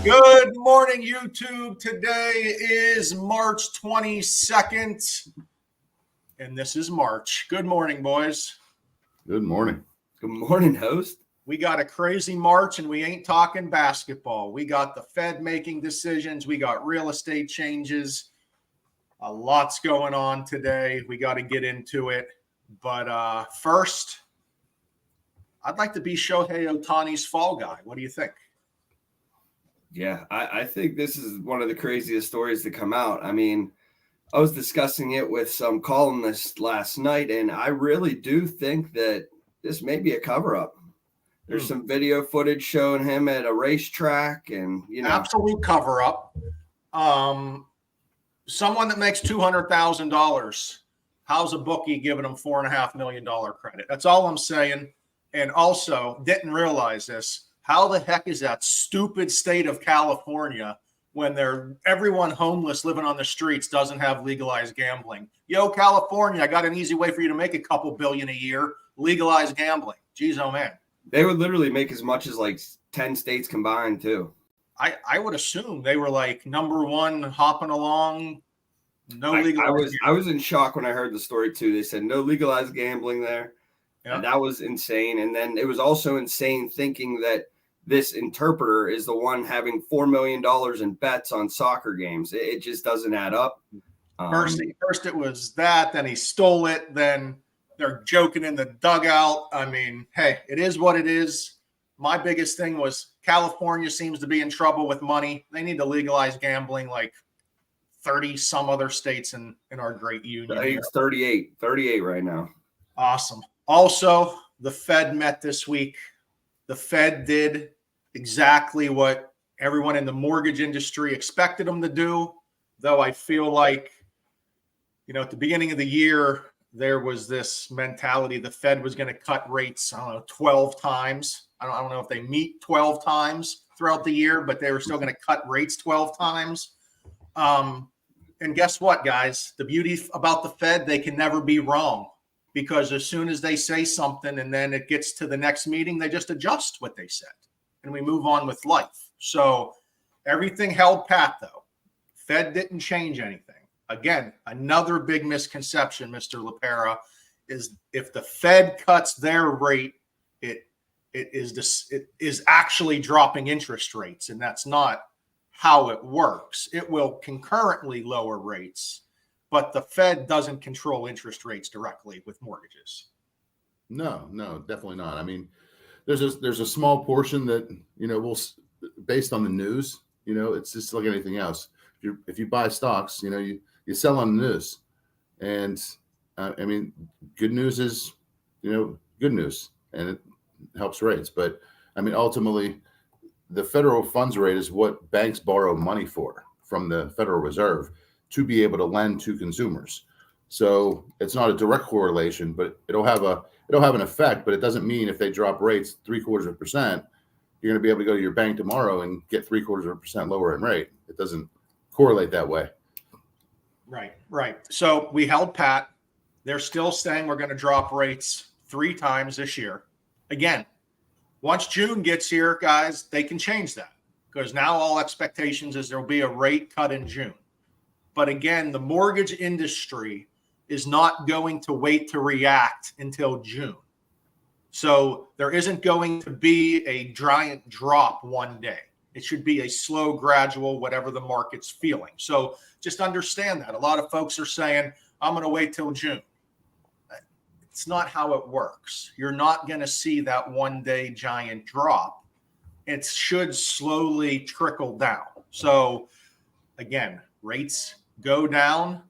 Good morning, YouTube. Today is March 22nd, and this is March. Good morning, boys. Good morning. Good morning, host. We got a crazy March, and we ain't talking basketball. We got the Fed making decisions. We got real estate changes. A lot's going on today. We got to get into it. But first, I'd like to be Shohei Ohtani's fall guy. What do you think? Yeah, I think this is one of the craziest stories to come out. I mean, I was discussing it with some columnists last night, and I really do think that this may be a cover-up. There's some video footage showing him at a racetrack, and absolute cover-up. Someone that makes $200,000, how's a bookie giving him $4.5 million credit? That's all I'm saying. And also, didn't realize this. How the heck is that stupid state of California when everyone homeless living on the streets doesn't have legalized gambling? Yo, California, I got an easy way for you to make a couple billion a year. Legalize gambling. Jeez, oh man. They would literally make as much as like 10 states combined too. I would assume they were like number one hopping along. No legalized. I was in shock when I heard the story too. They said no legalized gambling there. Yeah. And that was insane. And then it was also insane thinking that this interpreter is the one having $4 million in bets on soccer games. It just doesn't add up. First it was that, then he stole it, then they're joking in the dugout. I mean, hey, it is what it is. My biggest thing was California seems to be in trouble with money. They need to legalize gambling like 30 some other states in our great union. It's 38 right now. Awesome. Also, the Fed met this week. The Fed did exactly what everyone in the mortgage industry expected them to do, though I feel like, at the beginning of the year, there was this mentality the Fed was going to cut rates, 12 times. I don't know if they meet 12 times throughout the year, but they were still going to cut rates 12 times. And guess what, guys? The beauty about the Fed, they can never be wrong. Because as soon as they say something and then it gets to the next meeting, they just adjust what they said and we move on with life. So everything held pat, though. Fed didn't change anything. Again, another big misconception, Mr. LaPera, is if the Fed cuts their rate, it is actually dropping interest rates, and that's not how it works. It will concurrently lower rates. But the Fed doesn't control interest rates directly with mortgages. No, definitely not. I mean, there's a small portion that, will, based on the news, it's just like anything else. If you buy stocks, you sell on the news. And I mean, good news is, good news, and it helps rates. But I mean, ultimately, the federal funds rate is what banks borrow money from the Federal Reserve to be able to lend to consumers. So it's not a direct correlation, but it'll have an effect, but it doesn't mean if they drop rates 0.75%, you're going to be able to go to your bank tomorrow and get 0.75% lower in rate. It doesn't correlate that way. Right. So we held pat. They're still saying we're going to drop rates 3 times this year. Again, once June gets here, guys, they can change that because now all expectations is there'll be a rate cut in June. But again, the mortgage industry is not going to wait to react until June. So there isn't going to be a giant drop one day. It should be a slow, gradual, whatever the market's feeling. So just understand that. A lot of folks are saying, I'm going to wait till June. It's not how it works. You're not going to see that one-day giant drop. It should slowly trickle down. So again, rates go down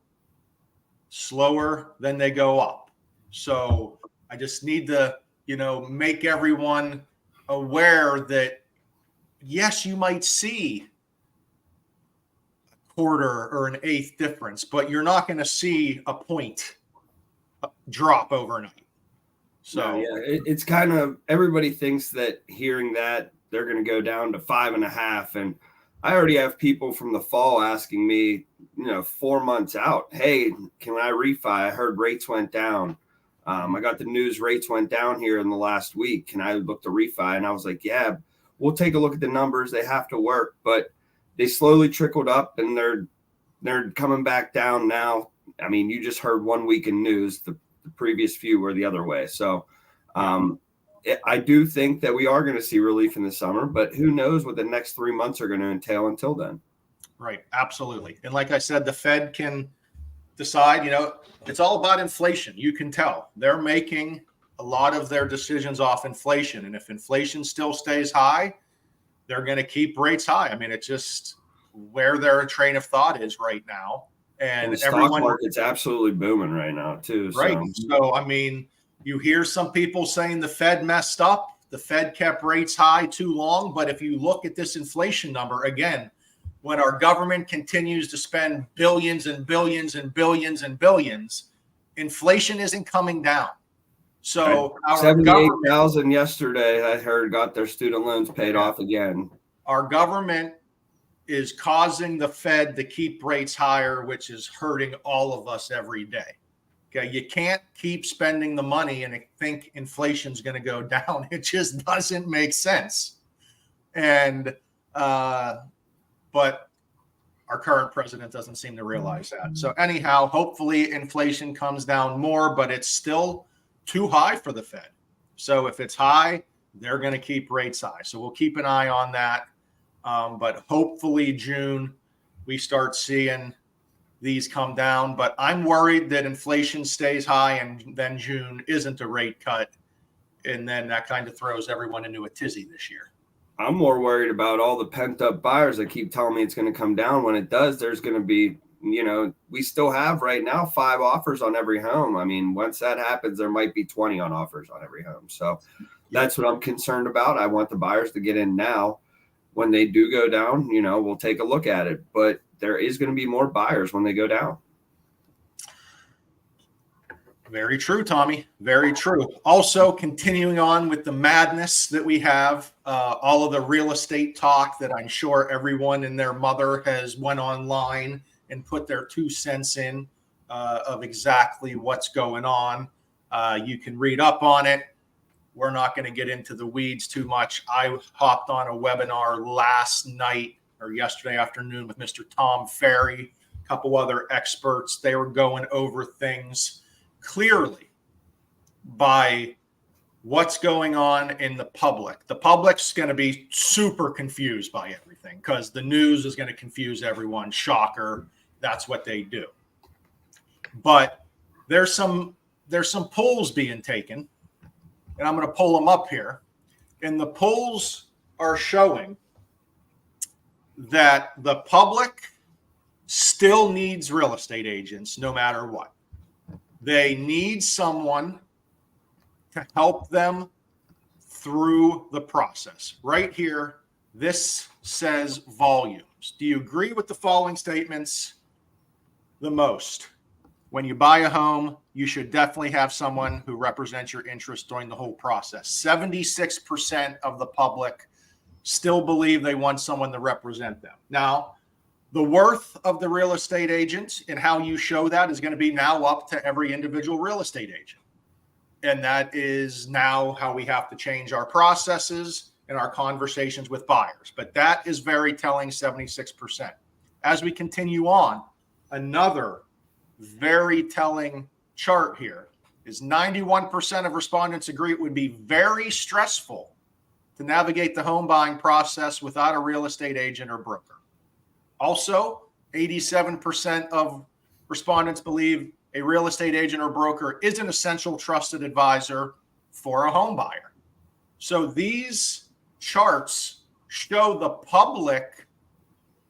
slower than they go up. So I just need to, make everyone aware that, yes, you might see a quarter or an eighth difference, but you're not going to see a point drop overnight. So it's kind of, everybody thinks that hearing that they're going to go down to 5.5. And I already have people from the fall asking me, 4 months out, hey, can I refi? I heard rates went down. I got the news rates went down here in the last week. Can I look to refi? And I was like, yeah, we'll take a look at the numbers. They have to work, but they slowly trickled up, and they're coming back down now. I mean, you just heard 1 week in news. The previous few were the other way. So I do think that we are going to see relief in the summer, but who knows what the next 3 months are going to entail until then. Right. Absolutely. And like I said, the Fed can decide, it's all about inflation. You can tell they're making a lot of their decisions off inflation. And if inflation still stays high, they're going to keep rates high. I mean, it's just where their train of thought is right now. And the stock market's absolutely booming right now too. Right. So, I mean, you hear some people saying the Fed messed up. The Fed kept rates high too long. But if you look at this inflation number, again, when our government continues to spend billions and billions and billions and billions, inflation isn't coming down. So our 78,000 yesterday, I heard, got their student loans paid off again. Our government is causing the Fed to keep rates higher, which is hurting all of us every day. Okay, you can't keep spending the money and think inflation's going to go down. It just doesn't make sense. And but our current president doesn't seem to realize that. So anyhow, hopefully inflation comes down more, but it's still too high for the Fed. So if it's high, they're going to keep rates high. So we'll keep an eye on that. But hopefully June, we start seeing these come down. But I'm worried that inflation stays high and then June isn't a rate cut. And then that kind of throws everyone into a tizzy this year. I'm more worried about all the pent up buyers that keep telling me it's going to come down. When it does, there's going to be, we still have right now 5 offers on every home. I mean, once that happens, there might be 20 on offers on every home. So that's what I'm concerned about. I want the buyers to get in now. When they do go down, we'll take a look at it. But there is going to be more buyers when they go down. Very true, Tommy. Very true. Also, continuing on with the madness that we have, all of the real estate talk that I'm sure everyone and their mother has went online and put their 2 cents in of exactly what's going on. You can read up on it. We're not going to get into the weeds too much. I hopped on a webinar last night or yesterday afternoon with Mr. Tom Ferry, a couple other experts. They were going over things clearly by what's going on in the public. The public's going to be super confused by everything because the news is going to confuse everyone. Shocker. That's what they do. But there's some polls being taken, and I'm going to pull them up here. And the polls are showing that the public still needs real estate agents no matter what. They need someone to help them through the process. Right here, this says volumes. Do you agree with the following statements? The most. When you buy a home, you should definitely have someone who represents your interest during the whole process. 76% of the public still believe they want someone to represent them. Now, the worth of the real estate agent and how you show that is going to be now up to every individual real estate agent. And that is now how we have to change our processes and our conversations with buyers. But that is very telling, 76%. As we continue on, another very telling chart here is 91% of respondents agree it would be very stressful to navigate the home buying process without a real estate agent or broker. Also, 87% of respondents believe a real estate agent or broker is an essential trusted advisor for a home buyer. So these charts show the public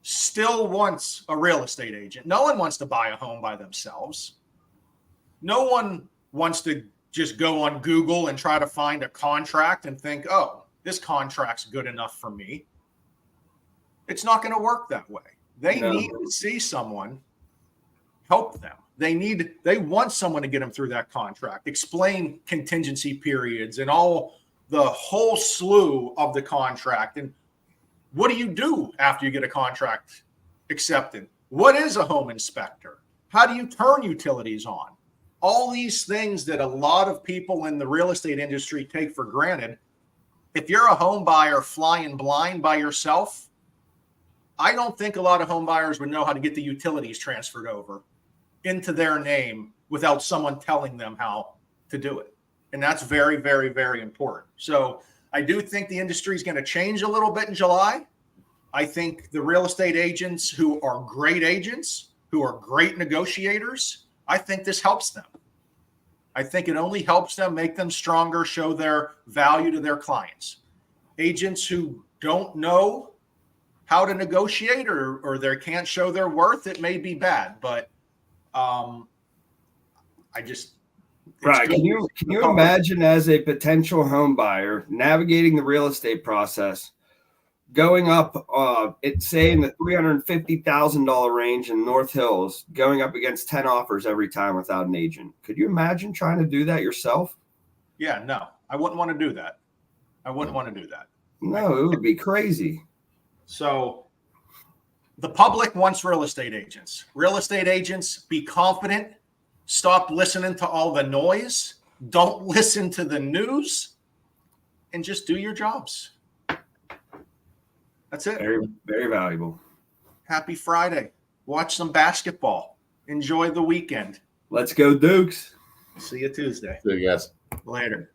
still wants a real estate agent. No one wants to buy a home by themselves. No one wants to just go on Google and try to find a contract and think, oh, this contract's good enough for me. It's not going to work that way. They need to see someone help them. They want someone to get them through that contract, explain contingency periods and all the whole slew of the contract. And what do you do after you get a contract accepted? What is a home inspector? How do you turn utilities on? All these things that a lot of people in the real estate industry take for granted, if you're a home buyer flying blind by yourself, I don't think a lot of home buyers would know how to get the utilities transferred over into their name without someone telling them how to do it. And that's very, very, very important. So I do think the industry is going to change a little bit in July. I think the real estate agents who are great agents, who are great negotiators, I think this helps them. I think it only helps them, make them stronger, show their value to their clients. Agents who don't know how to negotiate or they can't show their worth, it may be bad. But I just Right. Can you imagine as a potential home buyer navigating the real estate process, going up, say in the $350,000 range in North Hills, going up against 10 offers every time without an agent? Could you imagine trying to do that yourself? Yeah, no, I wouldn't want to do that. I wouldn't want to do that. No, it would be crazy. So the public wants real estate agents. Real estate agents, be confident. Stop listening to all the noise. Don't listen to the news and just do your jobs. That's it. Very, very valuable. Happy Friday. Watch some basketball. Enjoy the weekend. Let's go, Dukes. See you Tuesday. So, yes. Later.